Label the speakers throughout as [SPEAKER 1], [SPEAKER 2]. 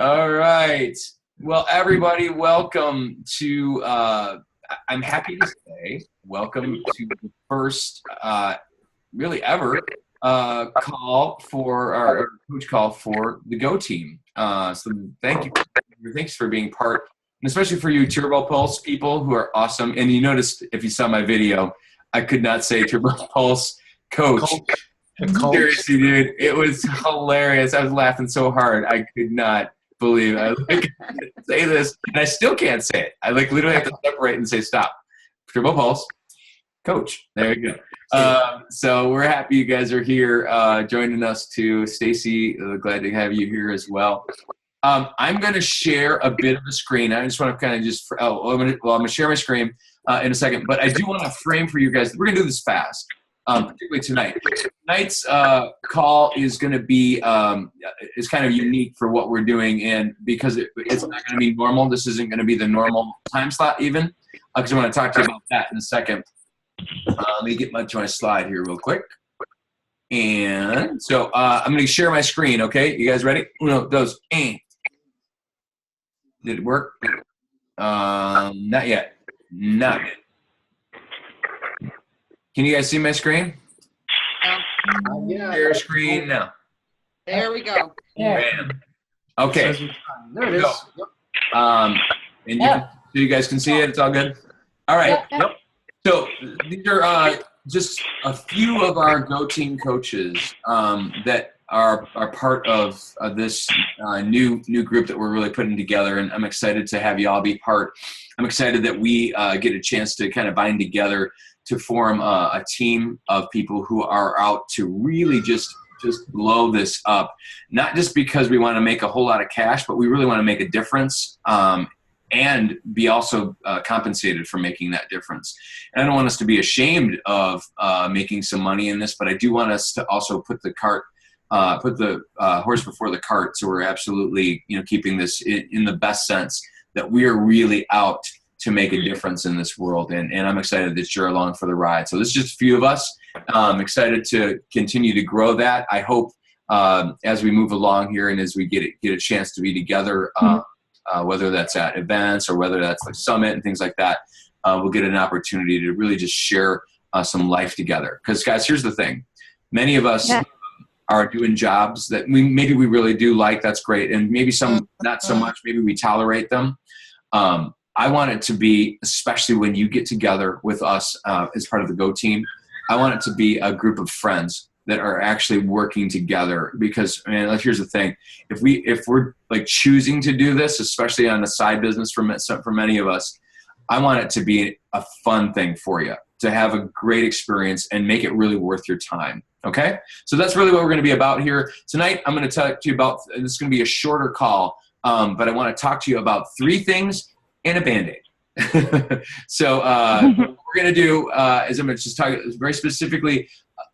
[SPEAKER 1] All right. Well, everybody, welcome to, I'm happy to say, welcome to the first, really ever, call for our coach call for the Go team. So thank you. Thanks for being part, and especially for you Turbo Pulse people who are awesome. And you noticed, if you saw my video, I could not say Turbo Pulse coach. Seriously, dude, it was hilarious. I was laughing so hard. I could not believe it. I was like, I can't say this, and I still can't say it. I literally have to separate and say stop. Turbo Pulse coach. There you go. So we're happy you guys are here joining us too. Stacy, glad to have you here as well. I'm going to share a bit of the screen. I just want to kind of I'm going to share my screen in a second, but I do want to frame for you guys. We're going to do this fast, particularly tonight. Tonight's call is going to be is kind of unique for what we're doing, and because it's not going to be normal. This isn't going to be the normal time slot even, because I want to talk to you about that in a second. Let me get to my slide here real quick. And so I'm going to share my screen, okay? You guys ready? Uno, dos, and. Did it work? Not yet. Not yet. Can you guys see my screen?
[SPEAKER 2] Yeah.
[SPEAKER 1] Share screen now.
[SPEAKER 2] There we go.
[SPEAKER 1] Bam. Okay.
[SPEAKER 2] There it is.
[SPEAKER 1] And you guys can see it. It's all good? All right.
[SPEAKER 3] Yep.
[SPEAKER 1] So these are just a few of our Go Team coaches that are part of this new group that we're really putting together, and I'm excited to have you all be part. I'm excited that we get a chance to kind of bind together to form a team of people who are out to really just blow this up, not just because we want to make a whole lot of cash, but we really want to make a difference and be also compensated for making that difference. And I don't want us to be ashamed of making some money in this, but I do want us to also put the horse before the cart. So we're absolutely, keeping this in the best sense that we are really out to make a difference in this world. And I'm excited that you're along for the ride. So this is just a few of us. I'm excited to continue to grow that. I hope as we move along here and as we get a chance to be together, whether that's at events or whether that's like summit and things like that, we'll get an opportunity to really just share some life together. Because guys, here's the thing. Many of us are doing jobs that maybe we really do like. That's great. And maybe some not so much. Maybe we tolerate them. I want it to be, especially when you get together with us as part of the Go Team, I want it to be a group of friends that are actually working together. Because, man, here's the thing: if we're like choosing to do this, especially on a side business for many of us, I want it to be a fun thing for you, to have a great experience and make it really worth your time. Okay, so that's really what we're going to be about here tonight. I'm going to talk to you about. This is going to be a shorter call, but I want to talk to you about 3 things and a Band-Aid. So what we're going to do is I'm going to just talk very specifically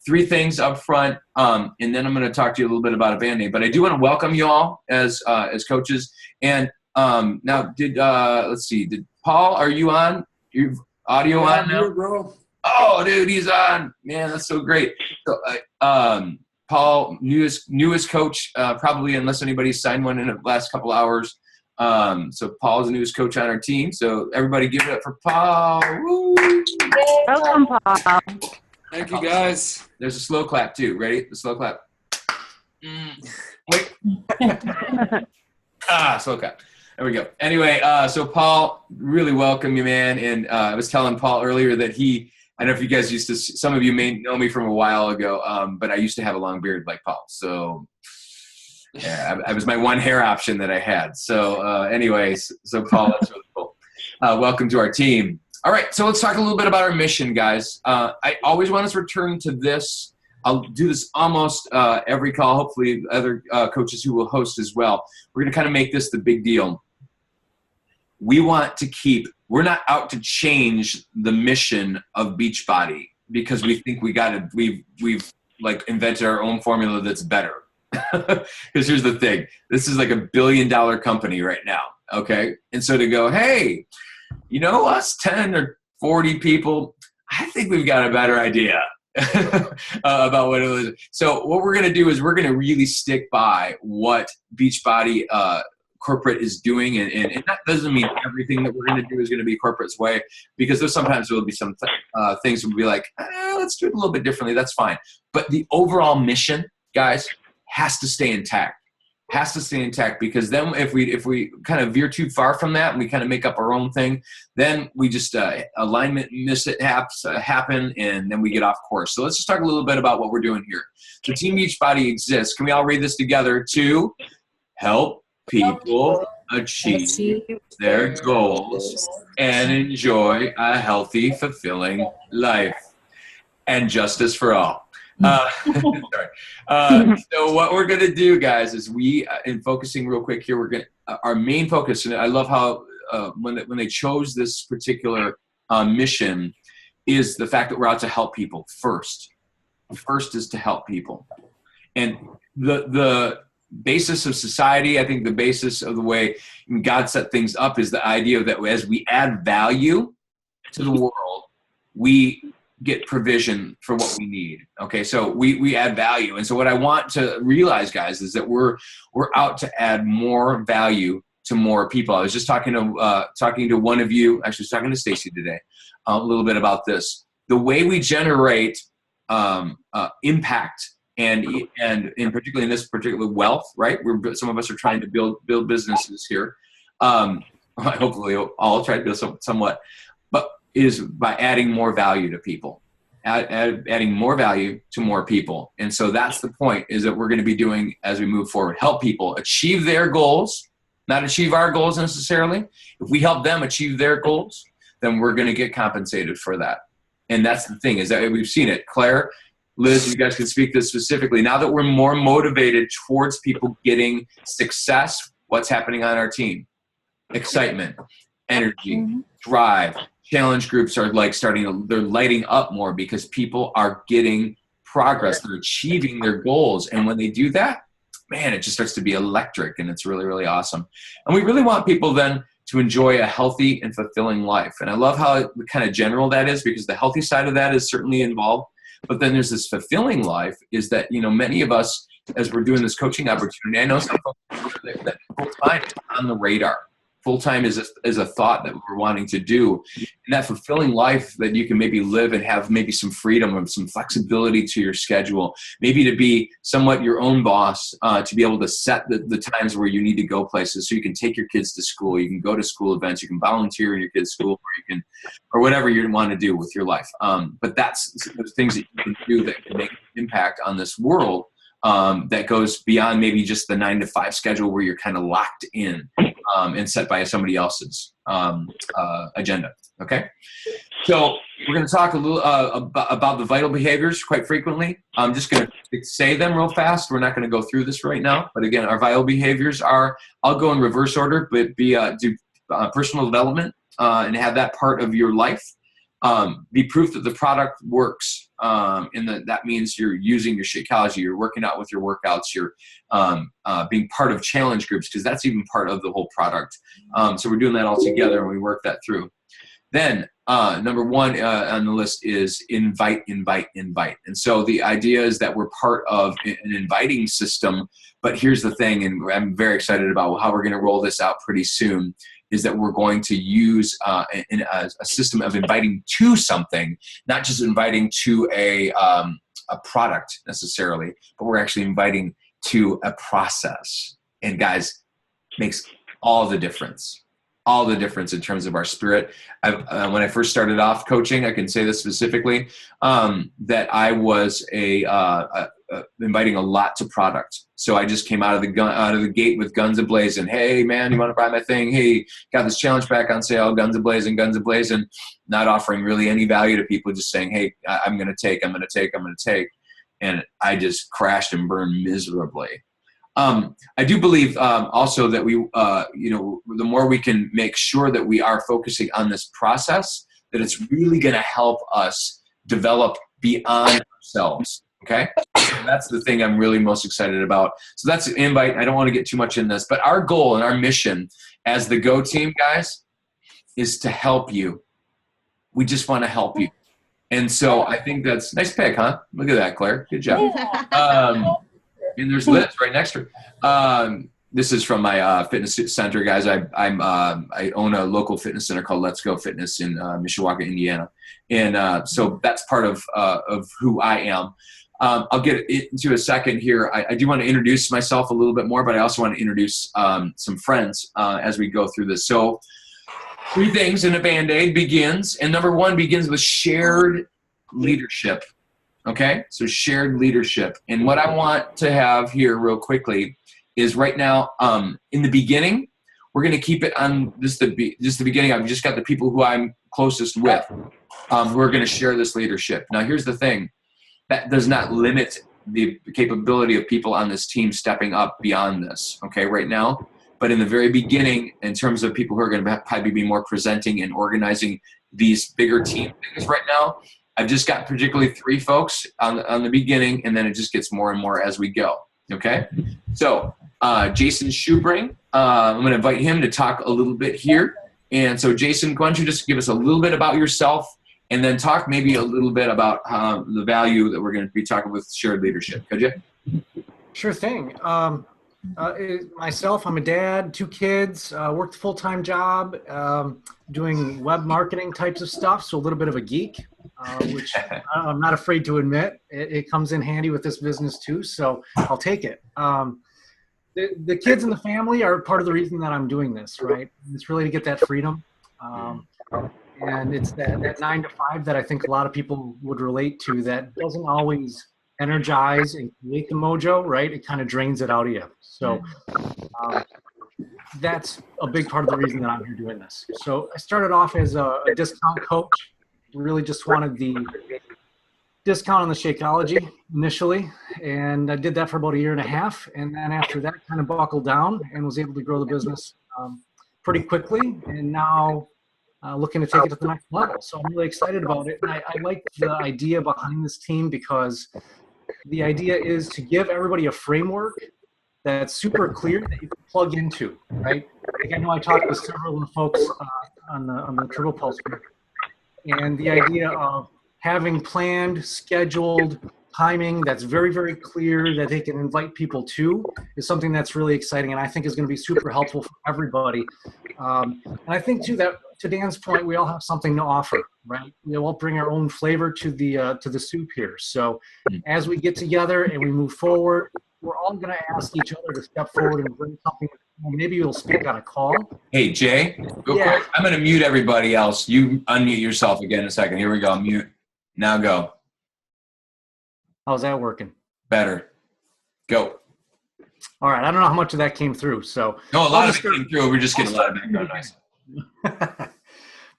[SPEAKER 1] 3 things up front, and then I'm going to talk to you a little bit about a Band-Aid. But I do want to welcome you all as coaches. And now, let's see, did Paul, are you on? Your audio on now?
[SPEAKER 2] Bro.
[SPEAKER 1] Oh, dude, he's on. Man, that's so great. So, Paul, newest coach, probably, unless anybody's signed one in the last couple hours. So Paul's the newest coach on our team. So everybody give it up for Paul. Woo!
[SPEAKER 3] Welcome, Paul.
[SPEAKER 2] Thank you, guys.
[SPEAKER 1] There's a slow clap too. Ready? The slow clap. Wait. Slow clap. There we go. Anyway, so Paul, really welcome you, man. And I was telling Paul earlier that I don't know if you guys some of you may know me from a while ago, but I used to have a long beard like Paul. So yeah, I was my one hair option that I had. So anyways, so Paul, that's really cool. Welcome to our team. All right, so let's talk a little bit about our mission, guys. I always want us to return to this. I'll do this almost every call, hopefully other coaches who will host as well. We're going to kind of make this the big deal. We're not out to change the mission of Beachbody because we think we've like invented our own formula that's better. Because here's the thing. This is like $1 billion company right now, okay? And so to go, hey, us 10 or 40 people, I think we've got a better idea about what it is. So what we're going to do is we're going to really stick by what Beachbody corporate is doing, and that doesn't mean everything that we're going to do is going to be corporate's way, because there's sometimes there will be some things that will be like, let's do it a little bit differently. That's fine. But the overall mission, guys, has to stay intact. Has to stay intact, because then if we kind of veer too far from that and we kind of make up our own thing, then we just alignment mishaps happen, and then we get off course. So let's just talk a little bit about what we're doing here. So Team Beachbody exists. Can we all read this together? To help people achieve their goals and enjoy a healthy, fulfilling life, and justice for all. Sorry. So what we're going to do, guys, is in focusing real quick here, our main focus, and I love how when they chose this particular mission, is the fact that we're out to help people first. First is to help people. And the basis of society, I think the basis of the way God set things up, is the idea that as we add value to the world, we get provision for what we need. Okay, so we add value. And so what I want to realize, guys, is that we're out to add more value to more people. I was just talking to one of you, actually I was talking to Stacy today, a little bit about this. The way we generate impact and in particularly in this particular wealth, right? Some of us are trying to build businesses here. Hopefully I'll try to build somewhat, but is by adding more value to people, adding more value to more people. And so that's the point, is that we're going to be doing as we move forward, help people achieve their goals, not achieve our goals necessarily. If we help them achieve their goals, then we're going to get compensated for that. And that's the thing, is that we've seen it. Claire, Liz, you guys can speak this specifically. Now that we're more motivated towards people getting success, what's happening on our team? Excitement, energy, drive. Challenge groups are they're lighting up more, because people are getting progress. They're achieving their goals. And when they do that, man, it just starts to be electric, and it's really, really awesome. And we really want people then to enjoy a healthy and fulfilling life. And I love how kind of general that is, because the healthy side of that is certainly involved. But then there's this fulfilling life, is that, many of us, as we're doing this coaching opportunity, I know some folks that full-time is on the radar. Full-time is a thought that we're wanting to do. And that fulfilling life that you can maybe live and have maybe some freedom and some flexibility to your schedule, maybe to be somewhat your own boss, to be able to set the times where you need to go places, so you can take your kids to school, you can go to school events, you can volunteer in your kids' school, or whatever you want to do with your life. But that's those things that you can do that can make an impact on this world, that goes beyond maybe just the 9-to-5 schedule where you're kind of locked in and set by somebody else's agenda. Okay, so we're going to talk a little about the vital behaviors quite frequently. I'm just going to say them real fast. We're not going to go through this right now, but again, our vital behaviors are, I'll go in reverse order, but do personal development and have that part of your life. Be proof that the product works. That means you're using your Shakeology, you're working out with your workouts, you're being part of challenge groups, because that's even part of the whole product. So we're doing that all together, and we work that through. Then number one on the list is invite. And so the idea is that we're part of an inviting system. But here's the thing, and I'm very excited about how we're going to roll this out pretty soon, is that we're going to use a system of inviting to something, not just inviting to a product necessarily, but we're actually inviting to a process. And guys, makes all the difference. All the difference in terms of our spirit. When I first started off coaching, I can say this specifically, that I was inviting a lot to product. So I just came out of the gate with guns a-blazing. Hey man, you want to buy my thing? Hey, got this challenge back on sale, guns a-blazing, not offering really any value to people, just saying, hey, I'm going to take. And I just crashed and burned miserably. I do believe also that the more we can make sure that we are focusing on this process, that it's really going to help us develop beyond ourselves. Okay, so that's the thing I'm really most excited about. So that's an invite. I don't want to get too much in this, but our goal and our mission as the Go Team, guys, is to help you. We just want to help you. And so I think that's nice pick, huh? Look at that, Claire. Good job. And there's Liz right next to her. this is from my fitness center, guys. I own a local fitness center called Let's Go Fitness in Mishawaka, Indiana, and so that's part of who I am. I'll get into a second here. I do want to introduce myself a little bit more, but I also want to introduce some friends as we go through this. So 3 things in a Band-Aid begins, and number 1 begins with shared leadership. Okay, so shared leadership. And what I want to have here real quickly is right now, in the beginning, we're going to keep it on just the beginning. I've just got the people who I'm closest with who are going to share this leadership. Now, here's the thing. That does not limit the capability of people on this team stepping up beyond this, okay, right now. But in the very beginning, in terms of people who are going to probably be more presenting and organizing these bigger team things right now, I've just got particularly 3 folks on the beginning, and then it just gets more and more as we go, okay? So Jason Schubring, I'm going to invite him to talk a little bit here. And so Jason, why don't you just give us a little bit about yourself, and then talk maybe a little bit about the value that we're going to be talking with shared leadership. Could you?
[SPEAKER 4] Sure thing. Myself, I'm a dad, 2 kids, worked a full-time job, doing web marketing types of stuff, so a little bit of a geek, which I'm not afraid to admit. It comes in handy with this business too, so I'll take it. The kids and the family are part of the reason that I'm doing this, right? It's really to get that freedom. And it's that 9 to 5 that I think a lot of people would relate to that doesn't always energize and create the mojo, right? It kind of drains it out of you. So that's a big part of the reason that I'm here doing this. So I started off as a discount coach. Really just wanted the discount on the Shakeology initially. And I did that for about 1.5 years. And then after that, kind of buckled down and was able to grow the business pretty quickly. And now looking to take it to the next level. So I'm really excited about it. And I like the idea behind this team because the idea is to give everybody a framework that's super clear that you can plug into, right? Like I know I talked with several of the folks on the Triple Pulse group, and the idea of having planned, scheduled timing that's very, very clear that they can invite people to is something that's really exciting, and I think is going to be super helpful for everybody. And I think too that to Dan's point, we all have something to offer, right? We all bring our own flavor to the soup here. So as we get together and we move forward, we're all going to ask each other to step forward and bring something. Maybe you'll speak on a call.
[SPEAKER 1] Hey, Jay, real quick. I'm going to mute everybody else. You unmute yourself again in a second. Here we go. Mute. Now go.
[SPEAKER 4] How's that working?
[SPEAKER 1] Better. Go.
[SPEAKER 4] All right. I don't know how much of that came through. So
[SPEAKER 1] no, a lot of it came through. We're just getting a lot of background noise.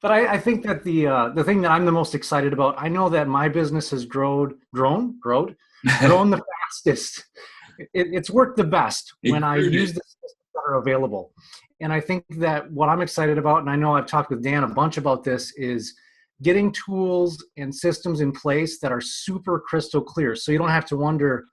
[SPEAKER 4] But I think that the thing that I'm the most excited about, I know that my business has grown the fastest. It's worked the best when I use the systems that are available. And I think that what I'm excited about, and I know I've talked with Dan a bunch about this, is getting tools and systems in place that are super crystal clear. So you don't have to wonder,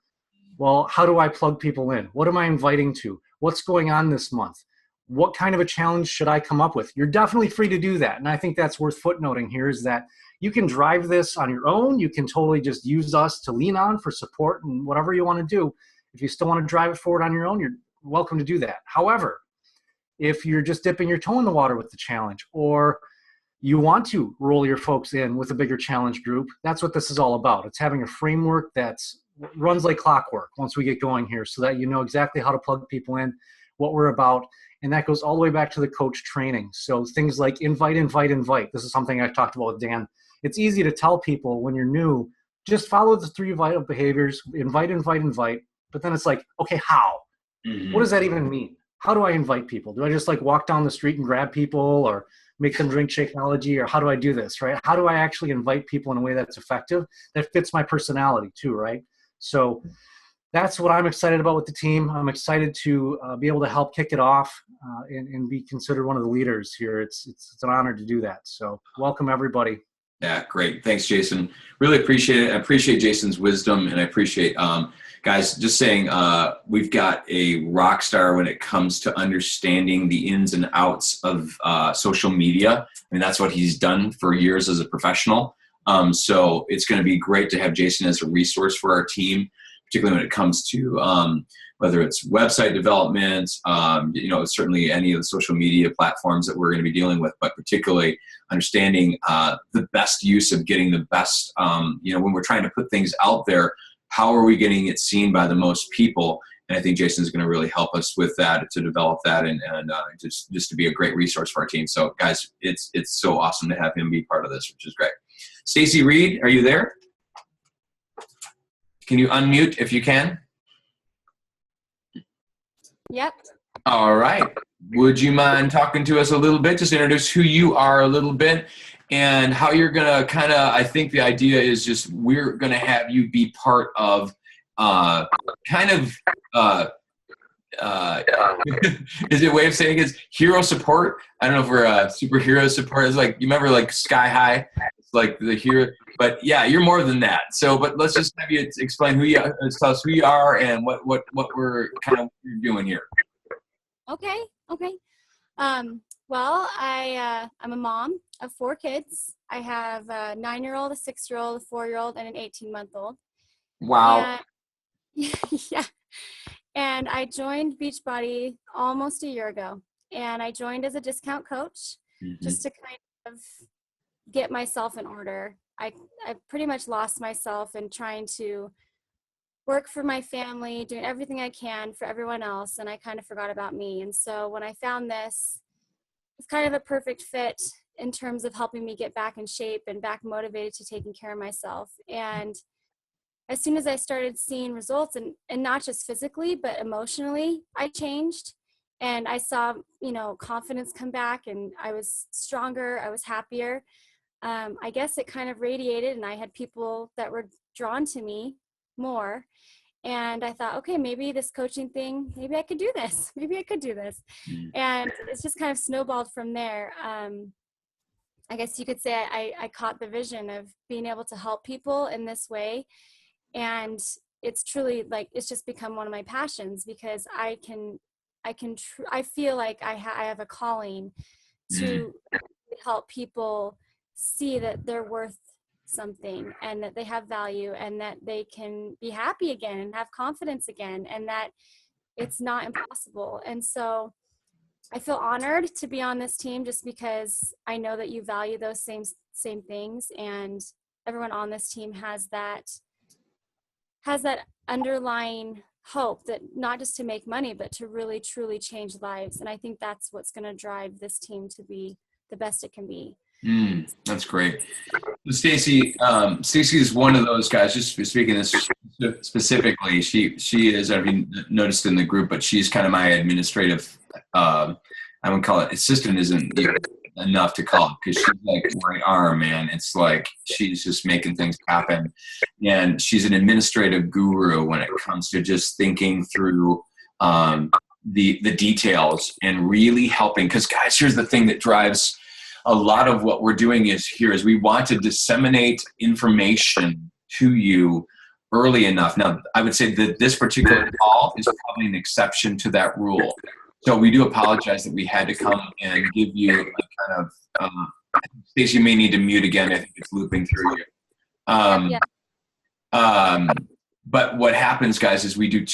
[SPEAKER 4] well, how do I plug people in? What am I inviting to? What's going on this month? What kind of a challenge should I come up with? You're definitely free to do that. And I think that's worth footnoting here is that you can drive this on your own. You can totally just use us to lean on for support and whatever you want to do. If you still want to drive it forward on your own, you're welcome to do that. However, if you're just dipping your toe in the water with the challenge, or you want to roll your folks in with a bigger challenge group, that's what this is all about. It's having a framework that runs like clockwork once we get going here so that you know exactly how to plug people in, what we're about. And that goes all the way back to the coach training. So things like invite, invite, invite. This is something I've talked about with Dan. It's easy to tell people when you're new, just follow the 3 vital behaviors, invite, invite, invite. But then it's like, okay, how? Mm-hmm. What does that even mean? How do I invite people? Do I just like walk down the street and grab people or make them drink Shakeology, or how do I do this, right? How do I actually invite people in a way that's effective, that fits my personality too, right? So that's what I'm excited about with the team. I'm excited to be able to help kick it off and be considered one of the leaders here. It's an honor to do that. So welcome everybody.
[SPEAKER 1] Yeah, great. Thanks, Jason. Really appreciate it. I appreciate Jason's wisdom, and I appreciate guys just saying we've got a rock star when it comes to understanding the ins and outs of social media. I mean, that's what he's done for years as a professional. So it's going to be great to have Jason as a resource for our team, particularly when it comes to whether it's website development, certainly any of the social media platforms that we're going to be dealing with, but particularly understanding the best use of getting the best, when we're trying to put things out there, how are we getting it seen by the most people? And I think Jason is going to really help us with that, to develop that, and just to be a great resource for our team. So guys, it's so awesome to have him be part of this, which is great. Stacy Reed, are you there? Can you unmute if you can?
[SPEAKER 5] Yep.
[SPEAKER 1] All right. Would you mind talking to us a little bit? Just introduce who you are a little bit and how you're going to I think the idea is just we're going to have you be part of is it a way of saying is hero support? I don't know if we're superhero support. It's like, you remember like Sky High? It's like the hero, but yeah, you're more than that. So, but let's just have you explain tell us who you are and what we're kind of doing here.
[SPEAKER 5] Okay. Well, I'm a mom of 4 kids. I have a 9-year-old, a 6-year-old, a 4-year-old, and an 18-month-old.
[SPEAKER 1] Wow.
[SPEAKER 5] Yeah. And I joined Beachbody almost a year ago. And I joined as a discount coach just to kind of get myself in order. I pretty much lost myself in trying to work for my family, doing everything I can for everyone else, and I kind of forgot about me. And so when I found this, it's kind of a perfect fit in terms of helping me get back in shape and back motivated to taking care of myself. And as soon as I started seeing results, and not just physically, but emotionally, I changed. And I saw, confidence come back, and I was stronger, I was happier. I guess it kind of radiated, and I had people that were drawn to me more. And I thought, okay, maybe this coaching thing, maybe I could do this. And it's just kind of snowballed from there. I guess you could say I caught the vision of being able to help people in this way. And it's truly it's just become one of my passions, because I feel like I have a calling to help people see that they're worth something, and that they have value, and that they can be happy again and have confidence again, and that it's not impossible. And so I feel honored to be on this team, just because I know that you value those same things, and everyone on this team has that underlying hope that not just to make money, but to really truly change lives. And I think that's what's going to drive this team to be the best it can be.
[SPEAKER 1] That's great. Stacy is one of those guys, just speaking this specifically, she is, I've noticed in the group, but she's kind of my administrative, I wouldn't call it assistant, isn't enough to call it, because she's like my arm, man. It's like she's just making things happen, and she's an administrative guru when it comes to just thinking through the details and really helping. Because guys, here's the thing that drives a lot of what we're doing is we want to disseminate information to you early enough. Now, I would say that this particular call is probably an exception to that rule. So we do apologize that we had to come and give you a kind of, Stacey, you may need to mute again. I think it's looping through you. But what happens, guys, is we do,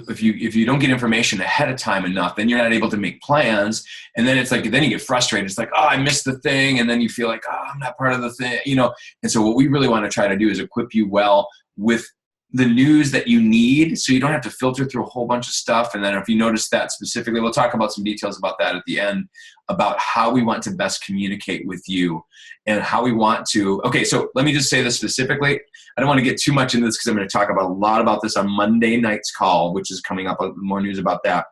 [SPEAKER 1] if you don't get information ahead of time enough, then you're not able to make plans. And then it's like, then you get frustrated. It's like, oh, I missed the thing. And then you feel like, oh, I'm not part of the thing, And so what we really want to try to do is equip you well with the news that you need, so you don't have to filter through a whole bunch of stuff. And then if you notice that specifically, we'll talk about some details about that at the end, about how we want to best communicate with you and how we want to. Okay, so let me just say this specifically. I don't want to get too much into this because I'm going to talk about a lot about this on Monday night's call, which is coming up. More news about that.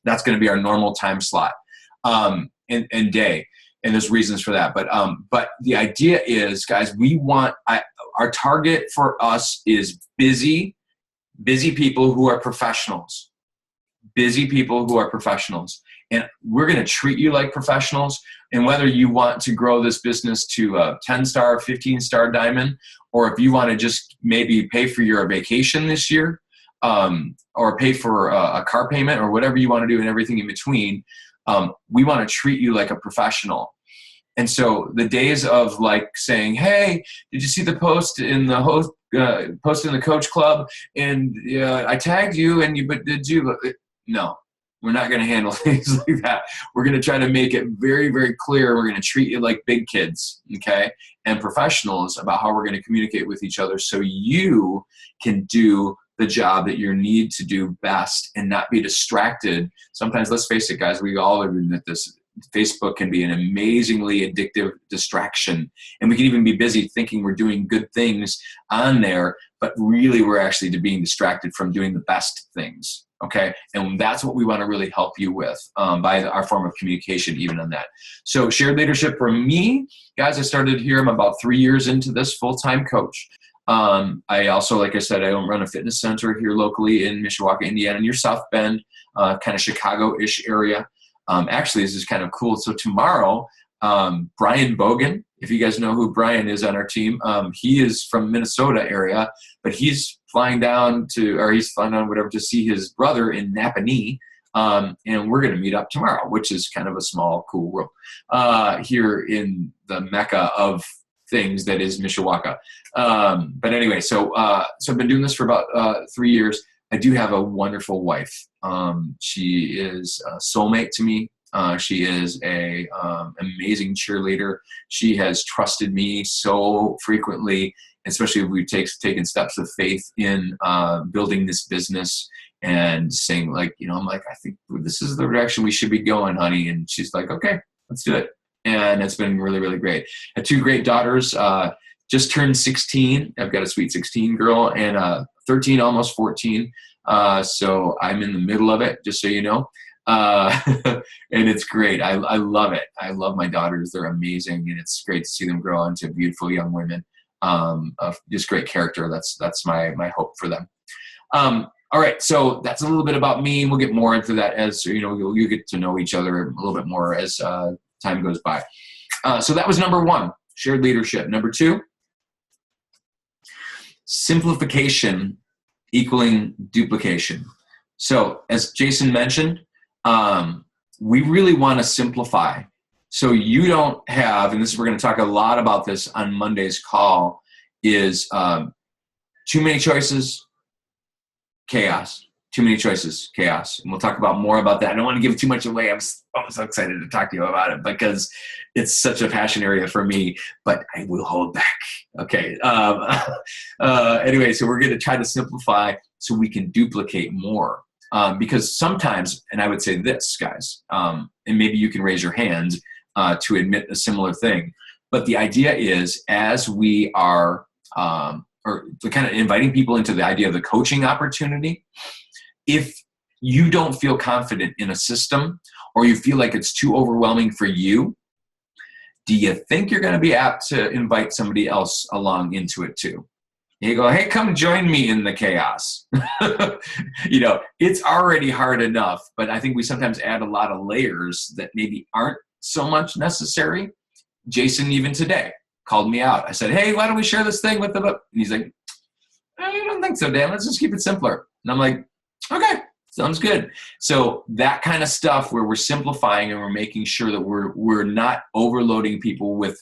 [SPEAKER 1] That's going to be our normal time slot and day. And there's reasons for that. But the idea is, guys, our target for us is busy people who are professionals. Busy people who are professionals. And we're going to treat you like professionals. And whether you want to grow this business to a 10-star, 15-star diamond, or if you want to just maybe pay for your vacation this year, or pay for a car payment, or whatever you want to do and everything in between, we want to treat you like a professional. And so the days of like saying, hey, did you see the post in the post in the coach club, and I tagged you, and but did you? No, we're not going to handle things like that. We're going to try to make it very, very clear. We're going to treat you like big kids, okay, and professionals about how we're going to communicate with each other, so you can do the job that you need to do best and not be distracted. Sometimes, let's face it, guys, we all admit this. Facebook can be an amazingly addictive distraction, and we can even be busy thinking we're doing good things on there, but really we're actually being distracted from doing the best things, okay? And that's what we want to really help you with by our form of communication, even on that. So shared leadership for me, guys, I started here. I'm about 3 years into this full-time coach. I also, like I said, I don't run a fitness center here locally in Mishawaka, Indiana, near South Bend, kind of Chicago-ish area. Actually, this is kind of cool. So tomorrow, Brian Bogan, if you guys know who Brian is on our team, he is from Minnesota area, but he's flying down whatever to see his brother in Napanee. And we're going to meet up tomorrow, which is kind of a small, cool world here in the Mecca of things that is Mishawaka. But anyway, so I've been doing this for about 3 years. I do have a wonderful wife. She is a soulmate to me. She is a amazing cheerleader. She has trusted me so frequently, especially if we've taken steps of faith in building this business and saying, like, I'm like, I think this is the direction we should be going, honey. And she's like, okay, let's do it. And it's been really, really great. I have 2 great daughters, just turned 16. I've got a sweet 16 girl and 13, almost 14. So I'm in the middle of it, just so you know. And it's great. I love it. I love my daughters. They're amazing. And it's great to see them grow into beautiful young women of just great character. That's my hope for them. All right. So that's a little bit about me. We'll get more into that as, you get to know each other a little bit more as time goes by. So that was number 1, shared leadership. Number 2, simplification equaling duplication. So as Jason mentioned, we really want to simplify. So you don't have, and we're going to talk a lot about this on Monday's call, is too many choices, chaos. Too many choices, chaos. And we'll talk about more about that. I don't want to give too much away. I'm so excited to talk to you about it because it's such a passion area for me, but I will hold back. Okay. Anyway, so we're going to try to simplify so we can duplicate more. Because sometimes, and I would say this, guys, and maybe you can raise your hand to admit a similar thing, but the idea is, as we are or kind of inviting people into the idea of the coaching opportunity, if you don't feel confident in a system or you feel like it's too overwhelming for you, do you think you're going to be apt to invite somebody else along into it too? You go, hey, come join me in the chaos. It's already hard enough, but I think we sometimes add a lot of layers that maybe aren't so much necessary. Jason, even today, called me out. I said, hey, why don't we share this thing with the book? And he's like, I don't think so, Dan. Let's just keep it simpler. And I'm like, okay, sounds good. So that kind of stuff where we're simplifying and we're making sure that we're not overloading people with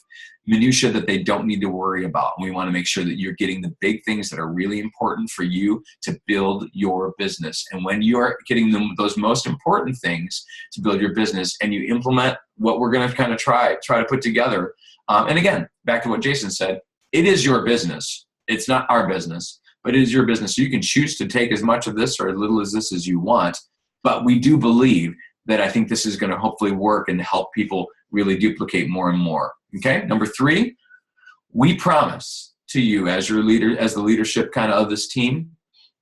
[SPEAKER 1] minutia that they don't need to worry about. And we want to make sure that you're getting the big things that are really important for you to build your business. And when you are getting those most important things to build your business and you implement what we're going to kind of try to put together. And again, back to what Jason said, it is your business. It's not our business, but it is your business. So you can choose to take as much of this or as little as this as you want. But we do believe that I think this is going to hopefully work and help people really duplicate more and more. Okay. Number 3, we promise to you as your leader, as the leadership kind of this team,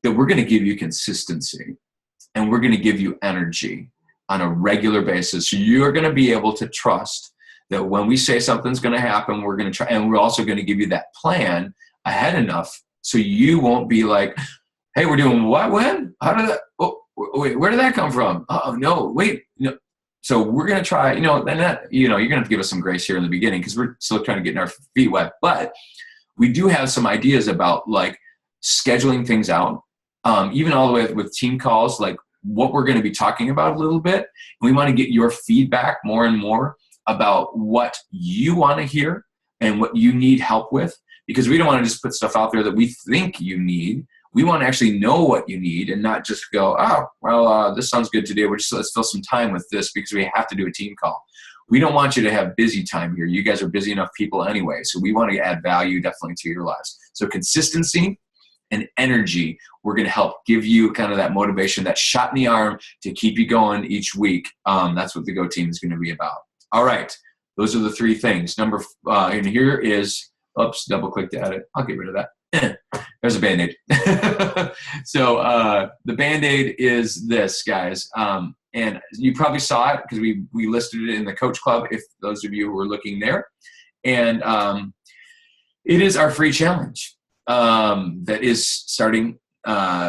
[SPEAKER 1] that we're going to give you consistency and we're going to give you energy on a regular basis. So you're going to be able to trust that when we say something's going to happen, we're going to try, and we're also going to give you that plan ahead enough so you won't be like, hey, we're doing what, when, how did that, oh, wait, where did that come from? Oh, no, wait, no. So we're going to try, and that, you're going to have to give us some grace here in the beginning because we're still trying to get our feet wet. But we do have some ideas about like scheduling things out, even all the way with team calls, like what we're going to be talking about a little bit. And we want to get your feedback more and more about what you want to hear and what you need help with, because we don't want to just put stuff out there that we think you need. We want to actually know what you need and not just go, oh, well, this sounds good today. Let's fill some time with this because we have to do a team call. We don't want you to have busy time here. You guys are busy enough people anyway. So we want to add value definitely to your lives. So consistency and energy, we're going to help give you kind of that motivation, that shot in the arm to keep you going each week. That's what the Go Team is going to be about. All right. Those are the 3 things. And here is, oops, double click to edit. I'll get rid of that. There's a Band-Aid. So the Band-Aid is this, guys. And you probably saw it because we listed it in the Coach Club, if those of you who are looking there. And it is our free challenge that is starting,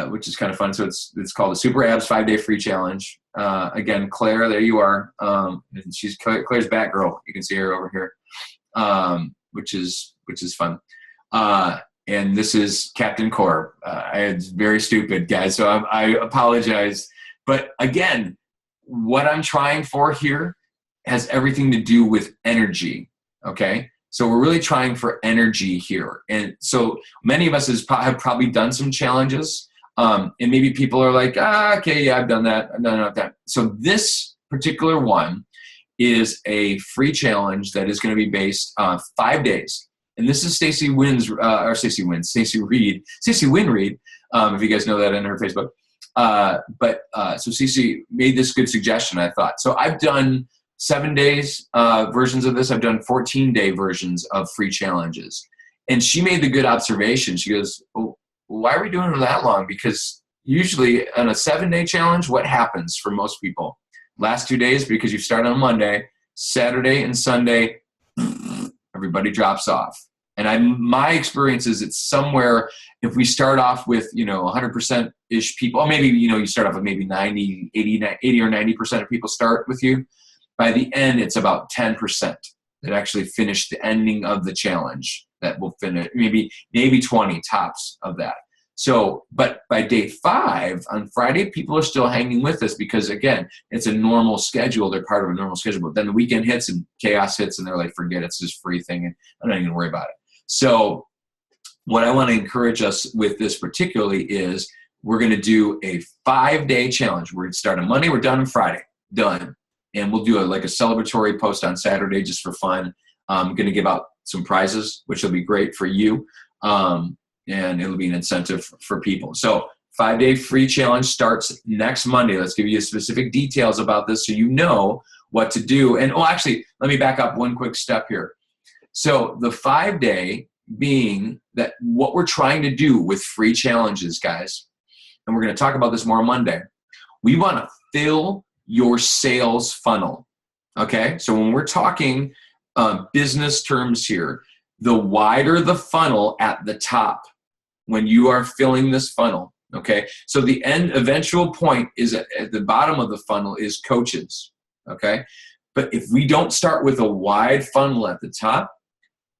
[SPEAKER 1] which is kind of fun. So it's called the Super Abs 5-Day Free Challenge. Again, Claire, there you are. And she's Claire's Batgirl. You can see her over here, which is fun. And this is Captain Core. It's very stupid, guys, so I apologize. But again, what I'm trying for here has everything to do with energy, okay? So we're really trying for energy here. And so many of us have probably done some challenges, and maybe people are like, okay, yeah, I've done that. I've done that. So this particular one is a free challenge that is going to be based on 5 days. And this is Stacey Wynn Reed, if you guys know that in her Facebook. So Stacey made this good suggestion, I thought. So I've done 7 days versions of this. I've done 14-day versions of free challenges. And she made the good observation. She goes, well, why are we doing it that long? Because usually on a 7-day challenge, what happens for most people? Last 2 days, because you start on Monday, Saturday and Sunday, everybody drops off. And my experience is it's somewhere, if we start off with, 100%-ish people, or maybe, you start off with maybe 80 or 90% of people start with you. By the end, it's about 10% that actually finish the ending of the challenge that will finish, maybe 20 tops of that. So, but by day 5, on Friday, people are still hanging with us because, again, it's a normal schedule. They're part of a normal schedule. But then the weekend hits and chaos hits, and they're like, forget it. It's this free thing, and I'm not even going to worry about it. So what I want to encourage us with this particularly is we're going to do a 5-day challenge. We're going to start on Monday. We're done on Friday. Done. And we'll do a celebratory post on Saturday just for fun. I'm going to give out some prizes, which will be great for you. And it'll be an incentive for people. So 5-day free challenge starts next Monday. Let's give you specific details about this so you know what to do. And actually, let me back up one quick step here. So the 5-day being that what we're trying to do with free challenges, guys, and we're going to talk about this more on Monday, we want to fill your sales funnel, okay? So when we're talking business terms here, the wider the funnel at the top when you are filling this funnel, okay? So the eventual point is at the bottom of the funnel is coaches, okay? But if we don't start with a wide funnel at the top,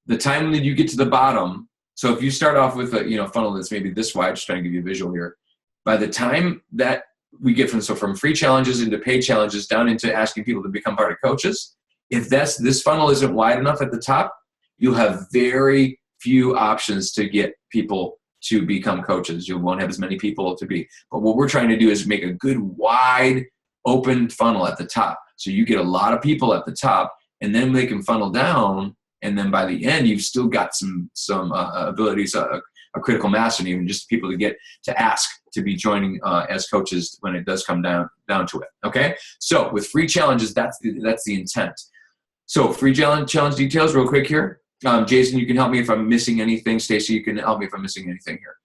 [SPEAKER 1] the time that you get to the bottom, so if you start off with a funnel that's maybe this wide, just trying to give you a visual here, by the time that we get from free challenges into paid challenges down into asking people to become part of coaches, if this funnel isn't wide enough at the top, you'll have very few options to get people to become coaches. You won't have as many people to be. But what we're trying to do is make a good wide open funnel at the top. So you get a lot of people at the top, and then they can funnel down. And then by the end, you've still got some abilities, a critical mass, and even just people to get to ask to be joining as coaches when it does come down to it. Okay. So with free challenges, that's the intent. So free challenge details real quick here. Jason, you can help me if I'm missing anything. Stacey, you can help me if I'm missing anything here.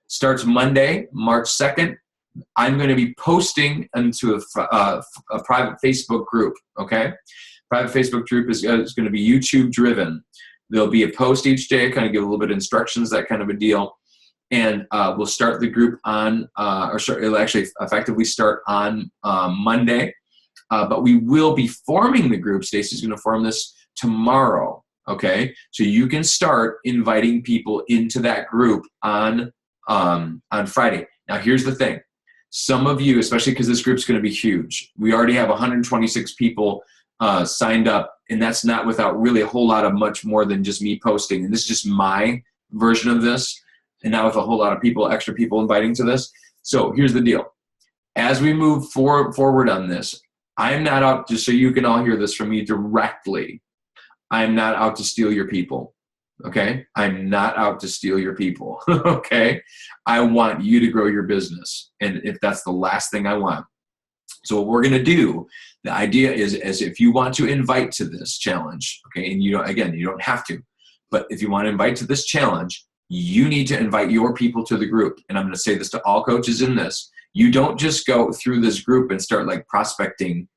[SPEAKER 1] Starts Monday, March 2nd. I'm going to be posting into a private Facebook group. Okay. Private Facebook group is going to be YouTube driven. There'll be a post each day, kind of give a little bit of instructions, that kind of a deal. And we'll start the group it'll actually effectively start on Monday. But we will be forming the group. Stacey's going to form this tomorrow. Okay. So you can start inviting people into that group on Friday. Now, here's the thing. Some of you, especially because this group's going to be huge, we already have 126 people signed up, and that's not without really a whole lot of much more than just me posting. And this is just my version of this, and now with a whole lot of people, extra people inviting to this. So here's the deal. As we move forward on this, I'm not out, just so you can all hear this from me directly, I'm not out to steal your people. Okay? I'm not out to steal your people. Okay? I want you to grow your business. And if that's the last thing I want. So what we're going to do, the idea is, as if you want to invite to this challenge, okay, and you don't have to, but if you want to invite to this challenge, you need to invite your people to the group. And I'm going to say this to all coaches in this. You don't just go through this group and start like prospecting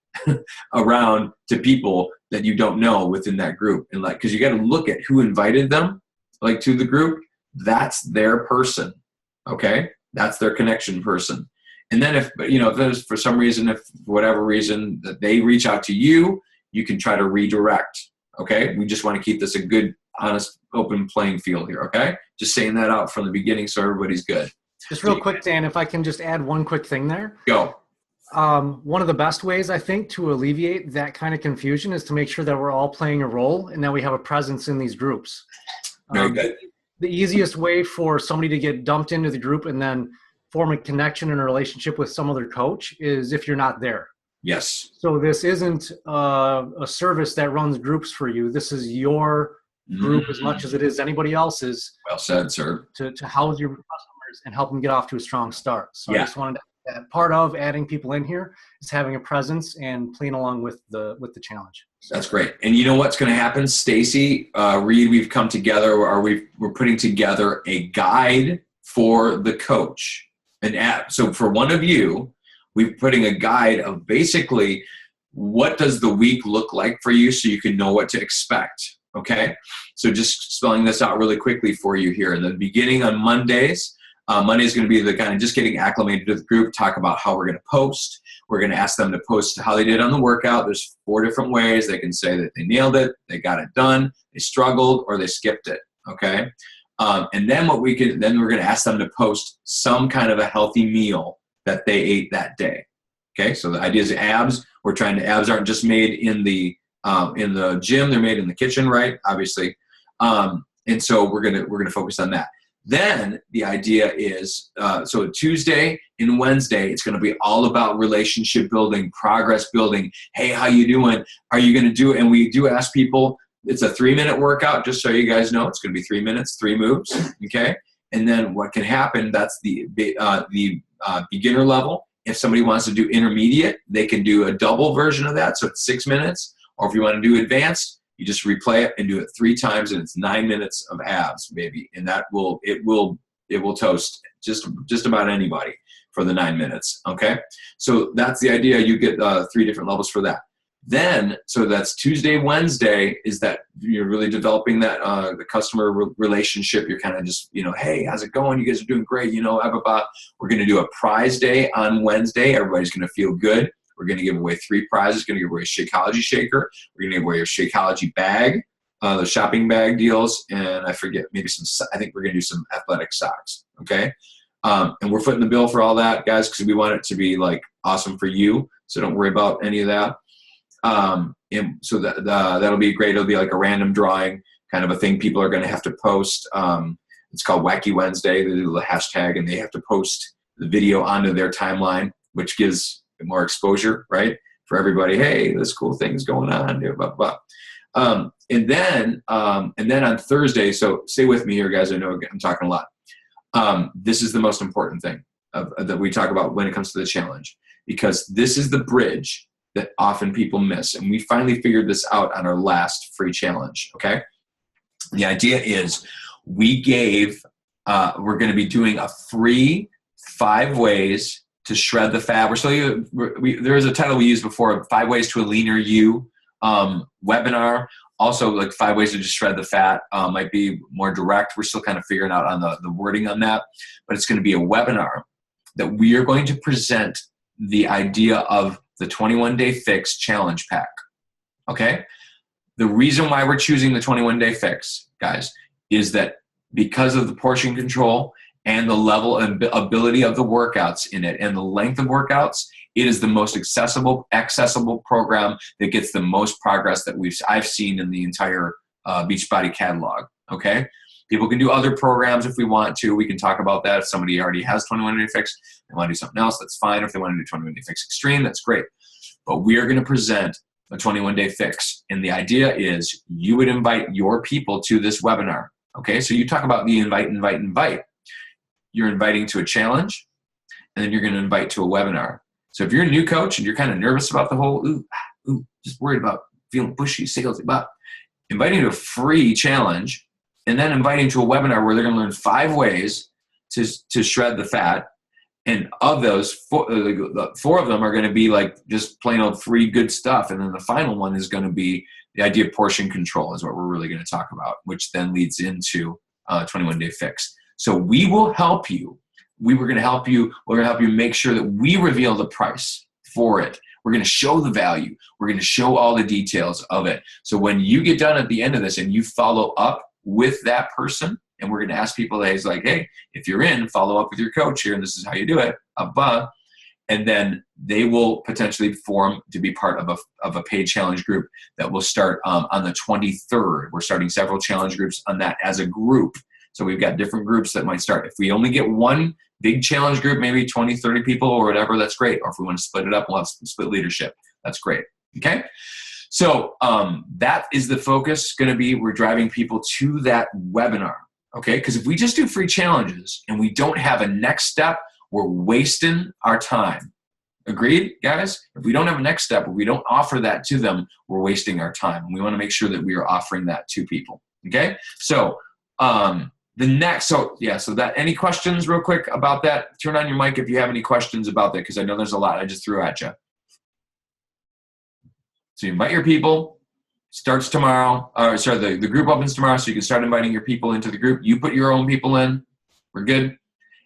[SPEAKER 1] around to people that you don't know within that group. And like, cause you got to look at who invited them like to the group. That's their person. Okay. That's their connection person. And then if there's for some reason, if for whatever reason that they reach out to you, you can try to redirect. Okay. We just want to keep this a good, honest, open playing field here. Okay. Just saying that out from the beginning. So everybody's good.
[SPEAKER 4] Just real quick, Dan, if I can just add one quick thing there.
[SPEAKER 1] Go.
[SPEAKER 4] One of the best ways, I think, to alleviate that kind of confusion is to make sure that we're all playing a role and that we have a presence in these groups.
[SPEAKER 1] Very good.
[SPEAKER 4] The easiest way for somebody to get dumped into the group and then form a connection and a relationship with some other coach is if you're not there.
[SPEAKER 1] Yes.
[SPEAKER 4] So this isn't a service that runs groups for you. This is your group as much as it is anybody else's.
[SPEAKER 1] Well said, sir.
[SPEAKER 4] To house your customers and help them get off to a strong start. So
[SPEAKER 1] Yeah.
[SPEAKER 4] I just wanted to, part of adding people in here is having a presence and playing along with the challenge.
[SPEAKER 1] That's great. And you know what's going to happen, Stacy, Reed, we've come together, or we're putting together a guide for the coach, an app. So for one of you, we're putting a guide of basically what does the week look like for you so you can know what to expect. Okay. So just spelling this out really quickly for you here. In the beginning on Mondays, Monday is going to be the kind of just getting acclimated to the group, talk about how we're going to post. We're going to ask them to post how they did on the workout. There's 4 different ways. They can say that they nailed it, they got it done, they struggled, or they skipped it. Okay. And then we're going to ask them to post some kind of a healthy meal that they ate that day. Okay. So the idea is abs. Abs aren't just made in the gym. They're made in the kitchen, right? Obviously. And so we're going to focus on that. Then the idea is, so Tuesday and Wednesday, it's going to be all about relationship building, progress building. Hey, how you doing? Are you going to do it? And we do ask people, it's a 3-minute workout, just so you guys know, it's going to be 3 minutes, 3 moves. Okay. And then what can happen, that's the beginner level. If somebody wants to do intermediate, they can do a double version of that. So it's 6 minutes, or if you want to do advanced, you just replay it and do it 3 times, and it's 9 minutes of abs, baby. And it will toast just about anybody for the 9 minutes. Okay. So that's the idea. You get 3 different levels for that. Then, so that's Tuesday, Wednesday is that you're really developing that, the customer relationship. You're kind of just, hey, how's it going? You guys are doing great. We're going to do a prize day on Wednesday. Everybody's going to feel good. We're going to give away 3 prizes. Going to give away a Shakeology shaker. We're going to give away a Shakeology bag, the shopping bag deals, and I forget, maybe I think we're going to do some athletic socks. Okay. And we're footing the bill for all that, guys, because we want it to be like awesome for you. So don't worry about any of that. And so that'll be great. It'll be like a random drawing kind of a thing. People are going to have to post. It's called Wacky Wednesday. They do the hashtag, and they have to post the video onto their timeline, which gives more exposure, right, for everybody. Hey, this cool thing's going on. Blah, blah. And then on Thursday, so stay with me here, guys. I know I'm talking a lot. This is the most important thing that we talk about when it comes to the challenge, because this is the bridge that often people miss. And we finally figured this out on our last free challenge. Okay. The idea is we're going to be doing a free 5 ways to shred the fat. There is a title we used before, 5 ways to a leaner you webinar. Also, like 5 ways to just shred the fat might be more direct. We're still kind of figuring out on the wording on that, but it's going to be a webinar that we are going to present the idea of the 21-day fix challenge pack. Okay. The reason why we're choosing the 21-day fix, guys, is that because of the portion control and the level and ability of the workouts in it and the length of workouts, it is the most accessible program that gets the most progress that I've seen in the entire Beachbody catalog. Okay. People can do other programs if we want to. We can talk about that. If somebody already has 21 Day Fix, they want to do something else, that's fine. If they want to do 21 Day Fix Extreme, that's great. But we are going to present a 21 Day Fix. And the idea is you would invite your people to this webinar. Okay, so you talk about the invite. You're inviting to a challenge, and then you're going to invite to a webinar. So if you're a new coach and you're kind of nervous about the whole, just worried about feeling pushy, salesy, but inviting to a free challenge and then inviting to a webinar where they're going to learn 5 ways to shred the fat. And of those, 4 of them are going to be like just plain old free good stuff. And then the final one is going to be the idea of portion control is what we're really going to talk about, which then leads into 21 Day Fix. So we will help you. We're going to help you make sure that we reveal the price for it. We're going to show the value. We're going to show all the details of it. So when you get done at the end of this and you follow up with that person, and we're going to ask people that is like, hey, if you're in, follow up with your coach here, and this is how you do it, and then they will potentially form to be part of a paid challenge group that will start on the 23rd. We're starting several challenge groups on that as a group. So we've got different groups that might start. If we only get one big challenge group, maybe 20, 30 people or whatever, that's great. Or if we want to split it up, we'll have split leadership. That's great. Okay? So that is the focus going to be. We're driving people to that webinar. Okay? Because if we just do free challenges and we don't have a next step, we're wasting our time. Agreed, guys? If we don't have a next step, or we don't offer that to them, we're wasting our time. And we want to make sure that we are offering that to people. Okay? So any questions real quick about that? Turn on your mic if you have any questions about that, because I know there's a lot I just threw at you. So you invite your people, starts tomorrow, the group opens tomorrow, so you can start inviting your people into the group. You put your own people in, we're good.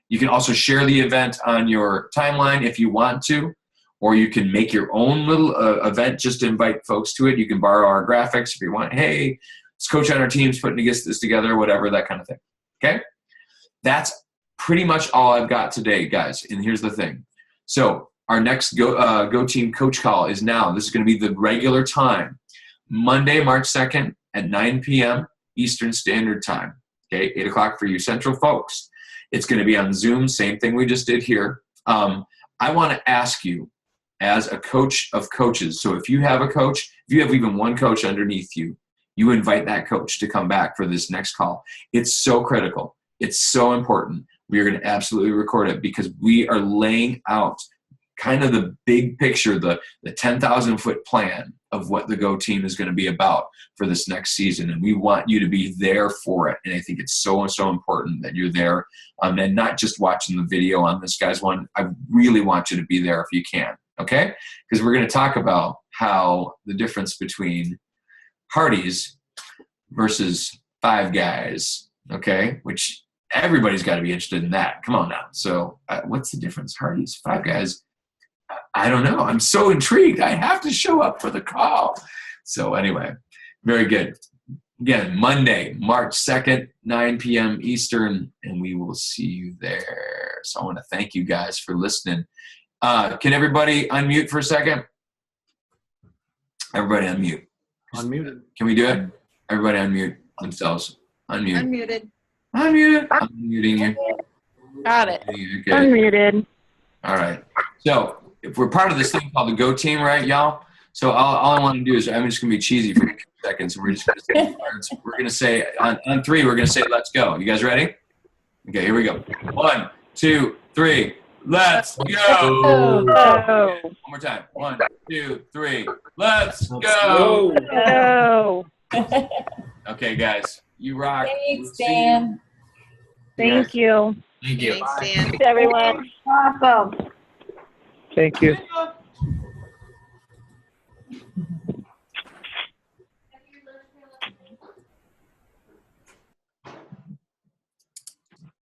[SPEAKER 1] You can also share the event on your timeline if you want to, or you can make your own little event just to invite folks to it. You can borrow our graphics if you want. Hey, this coach on our team's putting this together, whatever, that kind of thing. Okay? That's pretty much all I've got today, guys. And here's the thing. So our next Go Team Coach Call is now. This is going to be the regular time, Monday, March 2nd at 9 p.m. Eastern Standard Time. Okay? 8 o'clock for you Central folks. It's going to be on Zoom, same thing we just did here. I want to ask you, as a coach of coaches, so if you have a coach, if you have even one coach underneath you, you invite that coach to come back for this next call. It's so critical. It's so important. We are going to absolutely record it because we are laying out kind of the big picture, the 10,000-foot plan of what the Go Team is going to be about for this next season. And we want you to be there for it. And I think it's so important that you're there and not just watching the video on this guy's one. I really want you to be there if you can. Okay? Because we're going to talk about how the difference between Hardee's versus Five Guys, okay, which everybody's got to be interested in that. Come on now. So what's the difference? Hardee's, Five Guys? I don't know. I'm so intrigued. I have to show up for the call. So anyway, very good. Again, Monday, March 2nd, 9 p.m. Eastern, and we will see you there. So I want to thank you guys for listening. Can everybody unmute for a second? Everybody unmute.
[SPEAKER 4] Unmuted.
[SPEAKER 1] Can we do it? Everybody unmute themselves. Unmute.
[SPEAKER 2] Unmuted.
[SPEAKER 1] Unmuted. I'm muting you.
[SPEAKER 3] Got it.
[SPEAKER 1] Okay.
[SPEAKER 3] Unmuted.
[SPEAKER 1] All right. So if we're part of this thing called the Go Team, right, y'all? So all I want to do is I'm just going to be cheesy for 2 seconds. We're just going to say on 3, we're going to say, let's go. You guys ready? Okay, here we go. 1, 2, 3. Let's go. One more time. 1, 2, 3. Let's go.
[SPEAKER 3] Go.
[SPEAKER 1] Okay, guys. You rock.
[SPEAKER 6] Thanks, Dan.
[SPEAKER 3] Thank you.
[SPEAKER 1] Thank you.
[SPEAKER 2] Thanks, Dan.
[SPEAKER 3] Everyone.
[SPEAKER 6] Awesome.
[SPEAKER 4] Thank you.